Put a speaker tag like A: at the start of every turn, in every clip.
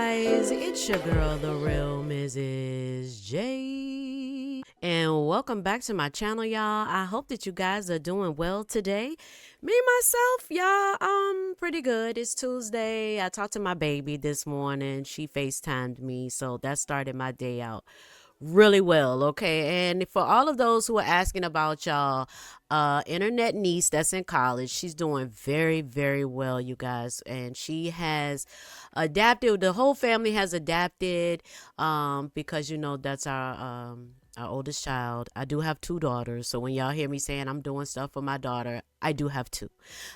A: guys, it's your girl, the real Mrs. J. And welcome back to my channel, y'all. I hope that you guys are doing well today. Me, myself, y'all, I'm pretty good. It's Tuesday. I talked to my baby this morning. She FaceTimed me, so that started my day out really well. Okay, and for all of those who are asking about y'all internet niece that's in college, she's doing very well, you guys, and she has adapted. The whole family has adapted because that's our oldest child. I do have two daughters, so when y'all hear me saying I'm doing stuff for my daughter, I do have two.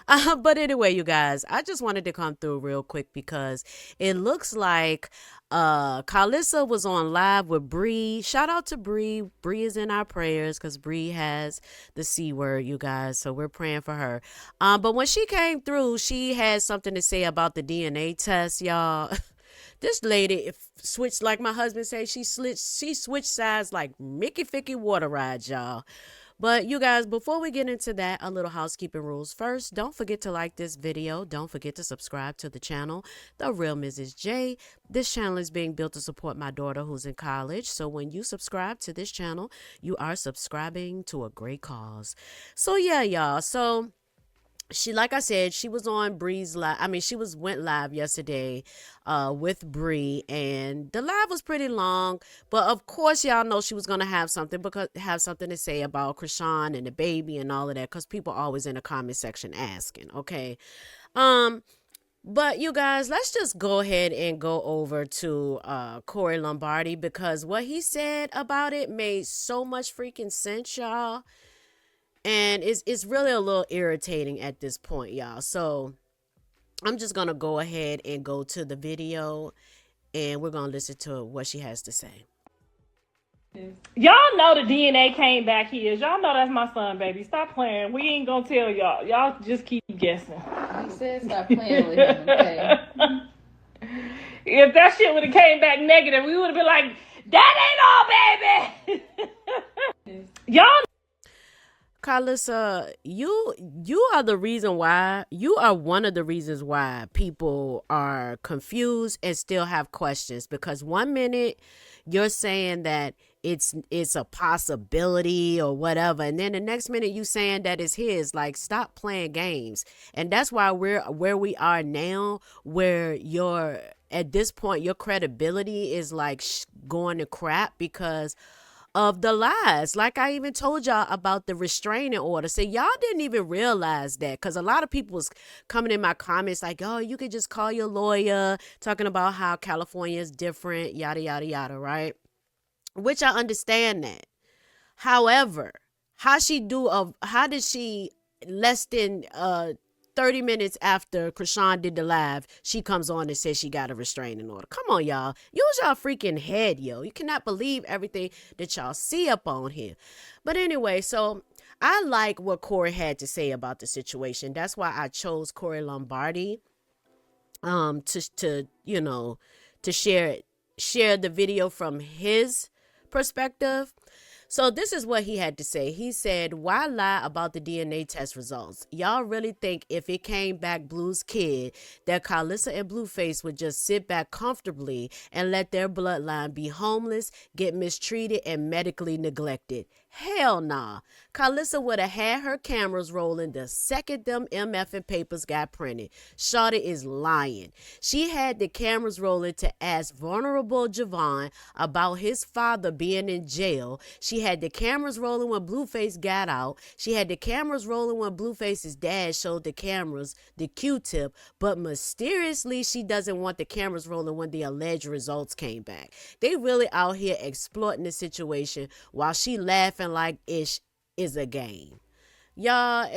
A: But anyway, you guys, I just wanted to come through real quick because it looks like Karlissa was on live with Bree. Shout out to Bree. Bree is in our prayers because Bree has the C word, you guys. So we're praying for her. But when she came through, she had something to say about the DNA test, y'all. This lady switched, like my husband said, she switched sides like Mickey Ficky water rides, y'all. But you guys, before we get into that, a little housekeeping rules. First, don't forget to like this video. Don't forget to subscribe to the channel, The Real Mrs. J. This channel is being built to support my daughter who's in college. So when you subscribe to this channel, you are subscribing to a great cause. So yeah, y'all. So she, like I said, she was on Bree's live. I mean, went live yesterday with Bree, and the live was pretty long. But of course, y'all know she was gonna have something to say about Krishan and the baby and all of that, because people always in the comment section asking. Okay, but you guys, let's just go ahead and go over to Corey Lombardi, because what he said about it made so much freaking sense, y'all. And it's really a little irritating at this point, y'all. So I'm just going to go ahead and go to the video, and we're going to listen to what she has to say.
B: Y'all know the DNA came back here. Y'all know that's my son, baby. Stop playing. We ain't going to tell y'all. Y'all just keep guessing.
C: He said stop playing with him, okay?
B: If that shit would have came back negative, we would have been like, that ain't all, baby. Y'all.
A: Karlissa, you are the reason why. You are one of the reasons why people are confused and still have questions. Because 1 minute you're saying that it's a possibility or whatever, and then the next minute you saying that it's his. Like, stop playing games. And that's why we're where we are now, where at this point your credibility is like going to crap because of the lies. Like I even told y'all about the restraining order. So y'all didn't even realize that, because a lot of people was coming in my comments like, oh, you could just call your lawyer, talking about how California is different, yada yada yada, right? Which I understand that. However, how did she less than 30 minutes after Krishan did the live, she comes on and says she got a restraining order? Come on, y'all. Use y'all freaking head, yo. You cannot believe everything that y'all see up on here. But anyway, so I like what Corey had to say about the situation. That's why I chose Corey Lombardi to share the video from his perspective. So this is what he had to say. He said, why lie about the DNA test results? Y'all really think if it came back Blue's kid, that Karlissa and Blueface would just sit back comfortably and let their bloodline be homeless, get mistreated, and medically neglected? Hell nah. Karlissa would have had her cameras rolling the second them MF papers got printed. Shawty is lying. She had the cameras rolling to ask vulnerable Javon about his father being in jail. She had the cameras rolling when Blueface got out. She had the cameras rolling when Blueface's dad showed the cameras the Q-tip, but mysteriously she doesn't want the cameras rolling when the alleged results came back. They really out here exploiting the situation while she laughing like ish is a game. Y'all,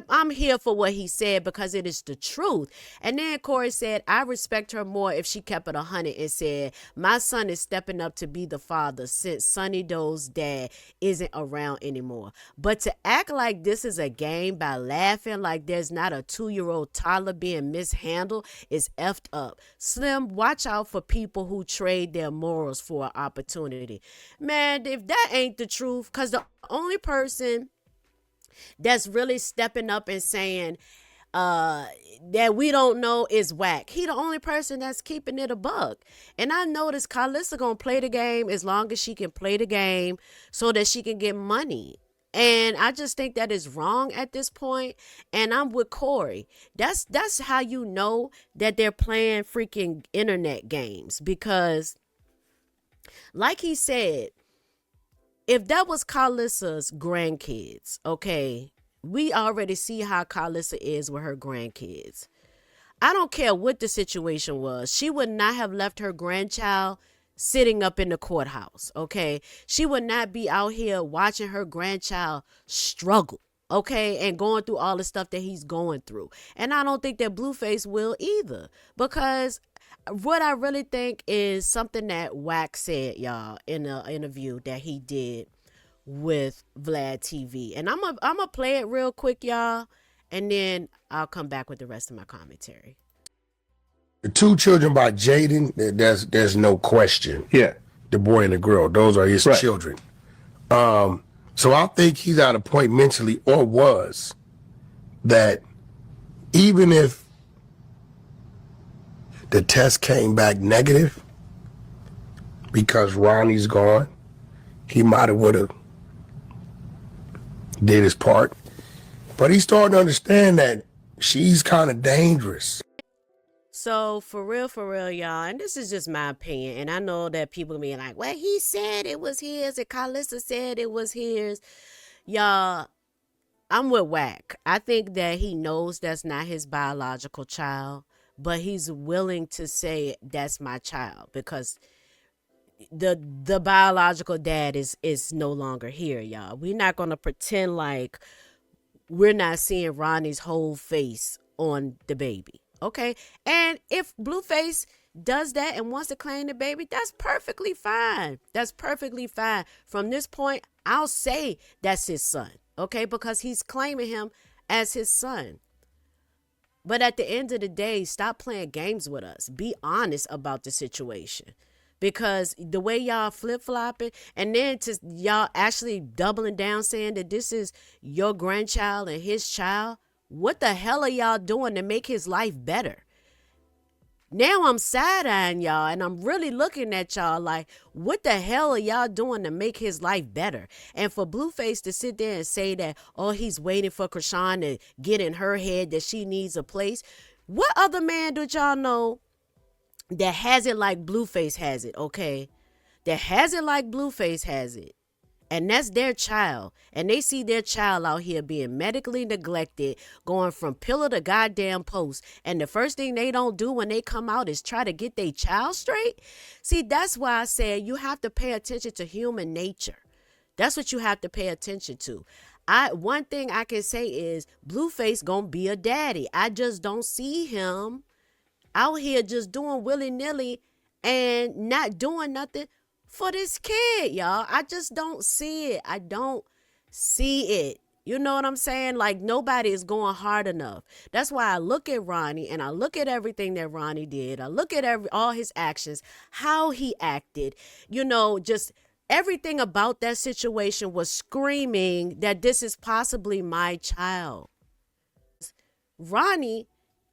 A: I'm here for what he said because it is the truth. And then Corey said, I respect her more if she kept it 100 and said, my son is stepping up to be the father since Sonny Doe's dad isn't around anymore. But to act like this is a game by laughing like there's not a 2-year-old toddler being mishandled is effed up. Slim, watch out for people who trade their morals for an opportunity. Man, if that ain't the truth, because the only person that's really stepping up and saying, that we don't know is Wack. He the only person that's keeping it a buck. And I noticed Karlissa gonna play the game as long as she can play the game so that she can get money. And I just think that is wrong at this point. And I'm with Corey. That's how you know that they're playing freaking internet games. Because like he said, if that was Karlissa's grandkids, okay, we already see how Karlissa is with her grandkids. I don't care what the situation was. She would not have left her grandchild sitting up in the courthouse, okay? She would not be out here watching her grandchild struggle, okay, and going through all the stuff that he's going through. And I don't think that Blueface will either, because what I really think is something that Wack said, y'all, in an interview that he did with Vlad TV. And I'm gonna play it real quick, y'all, and then I'll come back with the rest of my commentary.
D: The two children by Jaden, there's no question.
E: Yeah.
D: The boy and the girl, those are his children. So I think he's at a point mentally, or was, that even if the test came back negative because Ronnie's gone, he might have would have did his part. But he's starting to understand that she's kind of dangerous.
A: So for real, y'all, and this is just my opinion, and I know that people be like, well, he said it was his, and Karlissa said it was his. Y'all, I'm with Wack. I think that he knows that's not his biological child, but he's willing to say that's my child because the biological dad is no longer here, y'all. We're not gonna pretend like we're not seeing Ronnie's whole face on the baby, okay? And if Blueface does that and wants to claim the baby, that's perfectly fine. That's perfectly fine. From this point, I'll say that's his son, okay? Because he's claiming him as his son. But at the end of the day, stop playing games with us. Be honest about the situation. Because the way y'all flip-flopping, and then to y'all actually doubling down saying that this is your grandchild and his child, what the hell are y'all doing to make his life better? Now I'm side-eyeing y'all, and I'm really looking at y'all like, what the hell are y'all doing to make his life better? And for Blueface to sit there and say that, oh, he's waiting for Krishan to get in her head that she needs a place. What other man do y'all know that has it like Blueface has it, okay? That has it like Blueface has it. And that's their child. And they see their child out here being medically neglected, going from pillar to goddamn post. And the first thing they don't do when they come out is try to get their child straight. See, that's why I said you have to pay attention to human nature. That's what you have to pay attention to. One thing I can say is Blueface gonna be a daddy. I just don't see him out here just doing willy-nilly and not doing nothing for this kid, y'all. I just don't see it. I don't see it. You know what I'm saying? Like, nobody is going hard enough. That's why I look at Ronnie and I look at everything that Ronnie did. I look at all his actions, how he acted, you know, just everything about that situation was screaming that this is possibly my child. Ronnie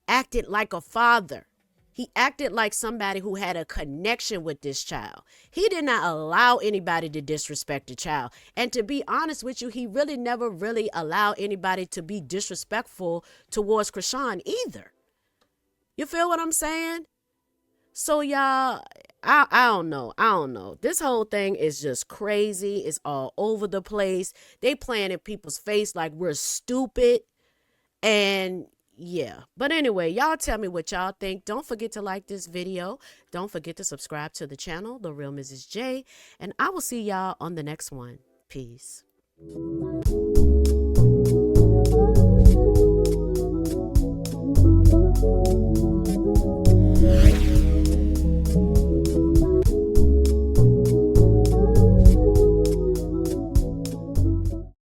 A: acted like a father. He acted like somebody who had a connection with this child. He did not allow anybody to disrespect the child. And to be honest with you, he really never really allowed anybody to be disrespectful towards Krishan either. You feel what I'm saying? So y'all, I don't know. I don't know. This whole thing is just crazy. It's all over the place. They playing in people's face like we're stupid. And yeah, but anyway, y'all tell me what y'all think. Don't forget to like this video. Don't forget to subscribe to the channel, The Real Mrs. J, and I will see y'all on the next one. Peace.